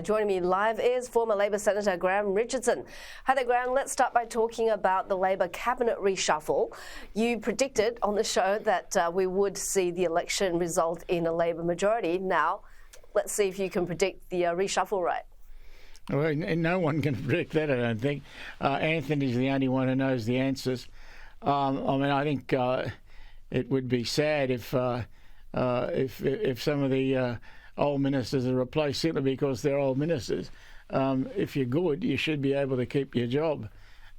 Joining me live is former Labor Senator Graham Richardson. Hi there, Graham. Let's start by talking about the Labor cabinet reshuffle. You predicted on the show that we would see the election result in a Labor majority. Now, let's see if you can predict the reshuffle right. Well, no one can predict that, I don't think. Anthony's the only one who knows the answers. I think it would be sad if some of the old ministers are replaced simply because they're old ministers. If you're good, you should be able to keep your job.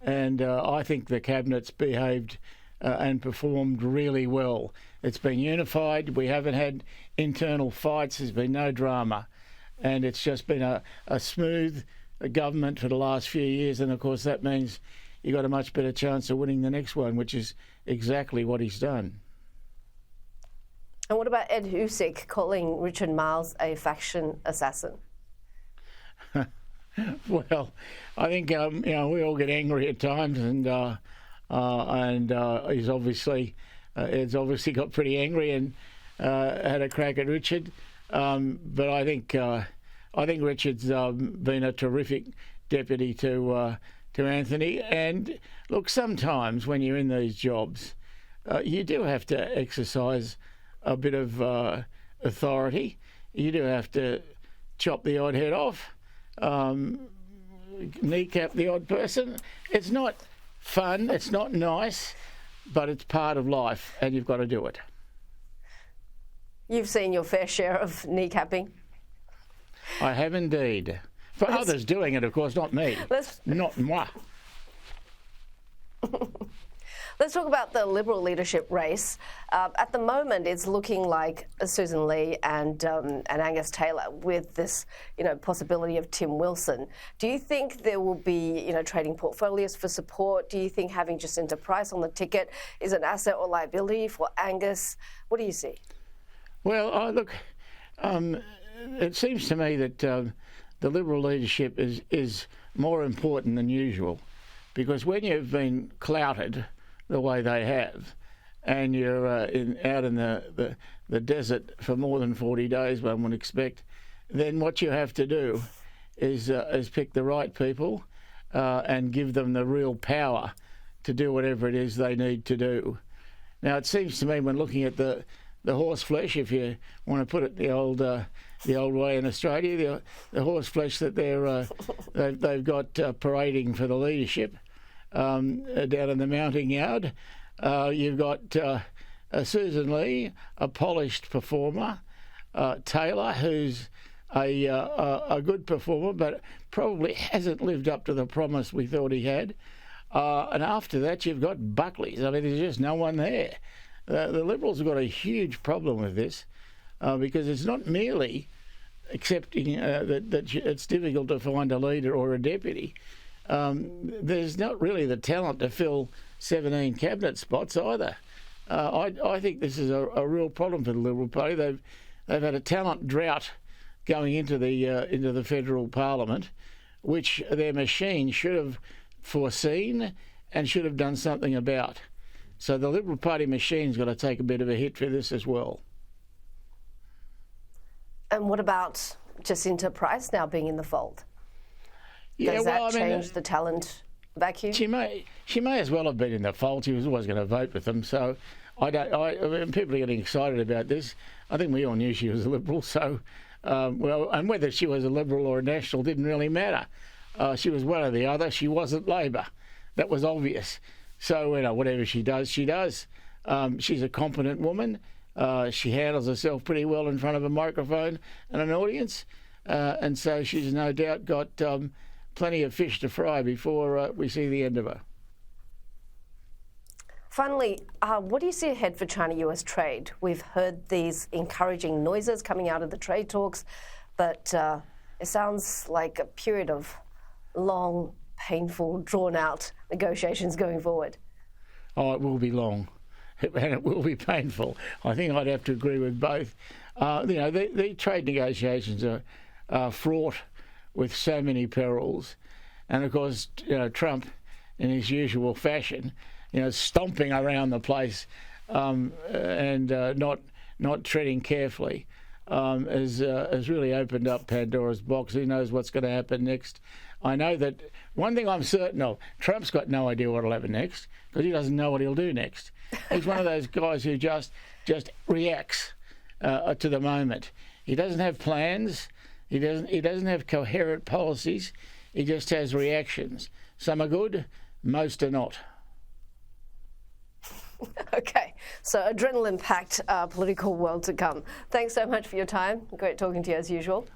And I think the cabinet's behaved and performed really well. It's been unified. We haven't had internal fights. There's been no drama. And it's just been a smooth government for the last few years. And, of course, that means you've got a much better chance of winning the next one, which is exactly what he's done. And what about Ed Husic calling Richard Marles a faction assassin? Well, I think we all get angry at times, and he's obviously Ed's obviously got pretty angry and had a crack at Richard. But I think Richard's been a terrific deputy to Anthony. And look, sometimes when you're in these jobs, you do have to exercise a bit of authority. You do have to chop the odd head off, kneecap the odd person. It's not fun, it's not nice, but it's part of life, and you've got to do it. You've seen your fair share of kneecapping. I have indeed. For others doing it, of course, not me. Not moi. Let's talk about the Liberal leadership race. At the moment, it's looking like Susan Lee and Angus Taylor, with this, possibility of Tim Wilson. Do you think there will be, trading portfolios for support? Do you think having Jacinta Price on the ticket is an asset or liability for Angus? What do you see? Well, look, it seems to me that the Liberal leadership is more important than usual, because when you've been clouted the way they have, and you're out in the desert for more than 40 days, one would expect, then what you have to do is pick the right people and give them the real power to do whatever it is they need to do. Now, it seems to me, when looking at the horse flesh, if you want to put it the old way in Australia, the horse flesh that they've got parading for the leadership down in the mounting yard, you've got Susan Lee, a polished performer, Taylor, who's a good performer, but probably hasn't lived up to the promise we thought he had. And after that, you've got Buckley's. I mean, there's just no one there. The Liberals have got a huge problem with this because it's not merely accepting that it's difficult to find a leader or a deputy. There's not really the talent to fill 17 cabinet spots either. I think this is a real problem for the Liberal Party. They've had a talent drought going into the federal parliament, which their machine should have foreseen and should have done something about. So the Liberal Party machine's got to take a bit of a hit for this as well. And what about Jacinta Price now being in the fold? Does that change the talent vacuum? She may as well have been in the fold. She was always going to vote with them. So people are getting excited about this. I think we all knew she was a Liberal. So, and whether she was a Liberal or a National didn't really matter. She was one or the other. She wasn't Labor. That was obvious. So, whatever she does, she does. She's a competent woman. She handles herself pretty well in front of a microphone and an audience. And so she's no doubt got plenty of fish to fry before we see the end of her. Finally, what do you see ahead for China-US trade? We've heard these encouraging noises coming out of the trade talks, but it sounds like a period of long, painful, drawn-out negotiations going forward. Oh, it will be long, and it will be painful. I think I'd have to agree with both. The trade negotiations are fraught with so many perils, and of course, Trump, in his usual fashion, stomping around the place and not treading carefully. has really opened up Pandora's box. Who knows what's going to happen next? I know that one thing I'm certain of, Trump's got no idea what will happen next because he doesn't know what he'll do next. He's one of those guys who just reacts to the moment. He doesn't have plans. He doesn't have coherent policies. He just has reactions. Some are good, most are not. Okay, so adrenaline-packed political world to come. Thanks so much for your time. Great talking to you as usual.